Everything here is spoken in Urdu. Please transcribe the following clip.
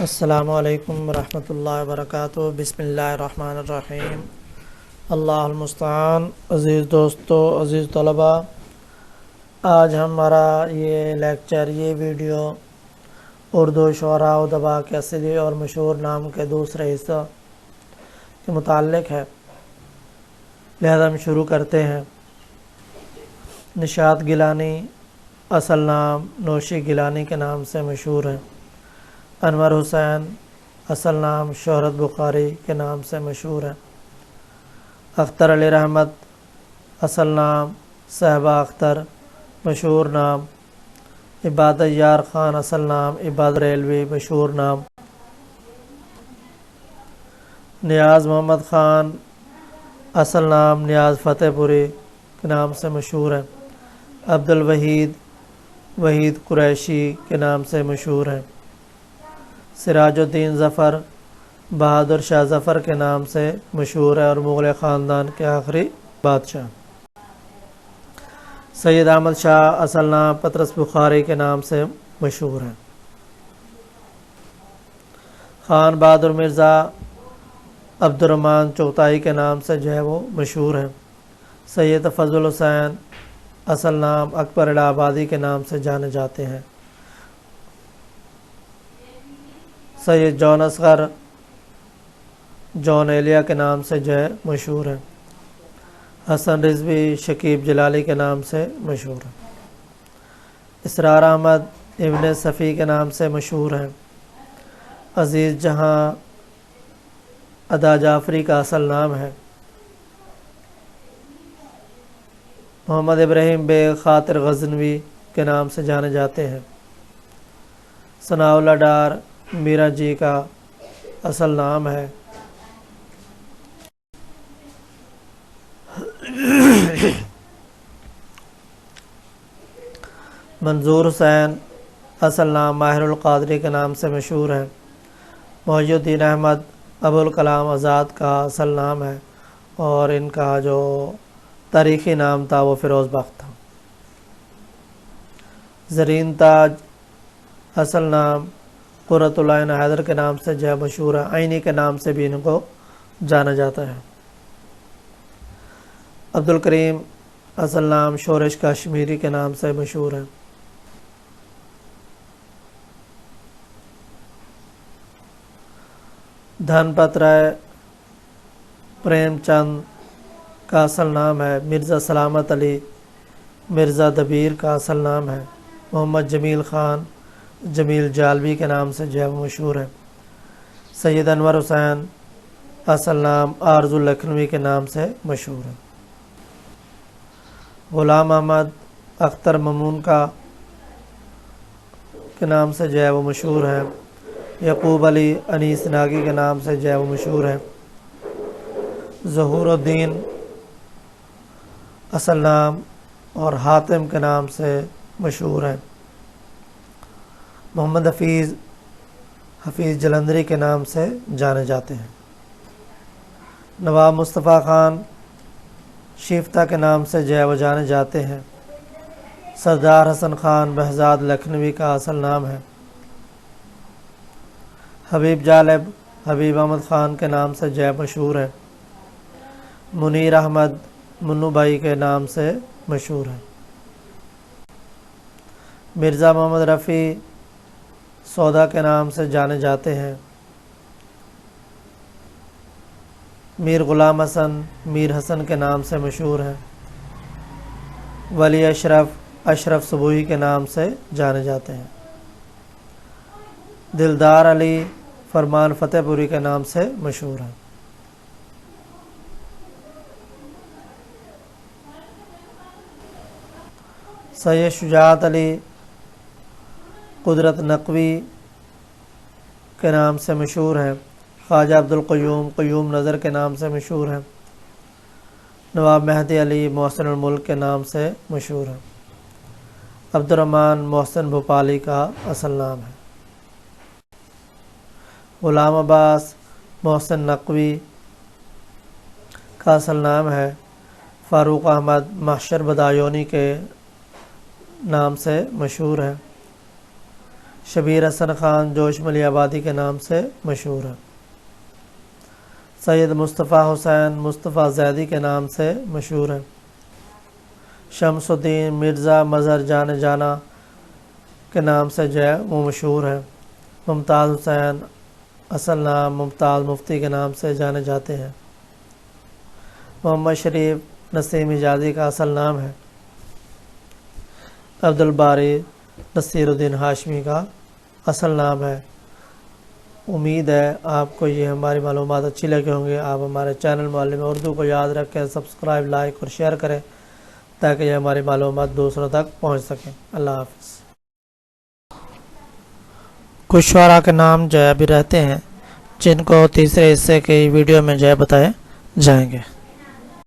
السلام علیکم ورحمۃ اللہ وبرکاتہ۔ بسم اللہ الرحمن الرحیم۔ اللہ المستعان۔ عزیز دوستو، عزیز طلباء، آج ہمارا یہ لیکچر، یہ ویڈیو اردو شعراء و ادباء کے اصلی اور مشہور نام کے دوسرے حصہ کے متعلق ہے، لہذا ہم شروع کرتے ہیں۔ نشاط گیلانی اصل نام نوشی گیلانی کے نام سے مشہور ہے۔ انور حسین اصل نام شہرت بخاری کے نام سے مشہور ہے۔ اختر علی رحمت اصل نام صاحبہ اختر مشہور نام۔ عباد یار خان اصل نام عباد ریلوی مشہور نام۔ نیاز محمد خان اصل نام نیاز فتح پوری کے نام سے مشہور ہے۔ عبد الوحید وحید قریشی کے نام سے مشہور ہے۔ سراج الدین ظفر بہادر شاہ ظفر کے نام سے مشہور ہے اور مغل خاندان کے آخری بادشاہ۔ سید احمد شاہ اصل نام پطرس بخاری کے نام سے مشہور ہے۔ خان بہادر مرزا عبد الرحمن چغتائی کے نام سے جو ہے وہ مشہور ہے۔ سید فضل حسین اصل نام اکبر الہ آبادی کے نام سے جانے جاتے ہیں۔ سید جون اصغر جون ایلیا کے نام سے جو ہے مشہور ہے۔ حسن رضوی شکیب جلالی کے نام سے مشہور ہے۔ اسرار احمد ابن صفی کے نام سے مشہور ہے۔ عزیز جہاں ادا جعفری کا اصل نام ہے۔ محمد ابراہیم بیگ خاطر غزنوی کے نام سے جانے جاتے ہیں۔ ثناء اللہ ڈار میرا جی کا اصل نام ہے۔ منظور حسین اصل نام ماہر القادری کے نام سے مشہور ہے۔ محی الدین احمد ابوالکلام آزاد کا اصل نام ہے اور ان کا جو تاریخی نام تھا وہ فیروز بخت تھا۔ زرین تاج اصل نام قرۃ العین حیدر کے نام سے جو ہے مشہور ہے۔ عینی کے نام سے بھی ان کو جانا جاتا ہے۔ عبد الکریم اصل نام شورش کشمیری کے نام سے مشہور ہے۔ دھن پت رائے پریم چند کا اصل نام ہے۔ مرزا سلامت علی مرزا دبیر کا اصل نام ہے۔ محمد جمیل خان جمیل جالوی کے نام سے جو ہے وہ مشہور ہے۔ سید انور حسین اصل نام آرزو لکھنوی کے نام سے مشہور ہے۔ غلام احمد اختر ممون کے نام سے جو ہے وہ مشہور ہے۔ یعقوب علی انیس ناگی کے نام سے جو ہے وہ مشہور ہے۔ ظہور الدین اصل نام اور حاتم کے نام سے مشہور ہے۔ محمد حفیظ جلندری کے نام سے جانے جاتے ہیں۔ نواب مصطفیٰ خان شیفتہ کے نام سے جو ہے وہ جانے جاتے ہیں۔ سردار حسن خان بہزاد لکھنوی کا اصل نام ہے۔ حبیب جالب حبیب احمد خان کے نام سے جو ہے مشہور ہے۔ منیر احمد منو بھائی کے نام سے مشہور ہے۔ مرزا محمد رفیع سودا کے نام سے جانے جاتے ہیں۔ میر غلام حسن میر حسن کے نام سے مشہور ہیں۔ ولی اشرف صبوحی کے نام سے جانے جاتے ہیں۔ دلدار علی فرمان فتح پوری کے نام سے مشہور ہیں۔ سید شجاعت علی قدرت نقوی کے نام سے مشہور ہیں۔ خواجہ عبد القیوم قیوم نظر کے نام سے مشہور ہیں۔ نواب مہدی علی محسن الملک کے نام سے مشہور ہیں۔ عبد الرحمن محسن بھوپالی کا اصل نام ہے۔ غلام عباس محسن نقوی کا اصل نام ہے۔ فاروق احمد محشر بدایونی کے نام سے مشہور ہے۔ شبیر حسن خان جوش ملی آبادی کے نام سے مشہور ہے۔ سید مصطفیٰ حسین مصطفیٰ زیدی کے نام سے مشہور ہے۔ شمس الدین مرزا مظہر جان جانا کے نام سے جو ہے وہ مشہور ہے۔ ممتاز حسین اصل نام ممتاز مفتی کے نام سے جانے جاتے ہیں۔ محمد شریف نسیم حجازی کا اصل نام ہے۔ عبدالباری نصیر الدین ہاشمی کا اصل نام ہے۔ امید ہے آپ کو یہ ہماری معلومات اچھی لگی ہوں گی۔ آپ ہمارے چینل معلم اردو کو یاد رکھیں، سبسکرائب، لائک اور شیئر کریں تاکہ یہ ہماری معلومات دوسروں تک پہنچ سکیں۔ اللہ حافظ۔ کچھ شعراء کے نام جو ہے ابھی رہتے ہیں جن کو تیسرے حصے کی ویڈیو میں جو ہے بتائے جائیں گے۔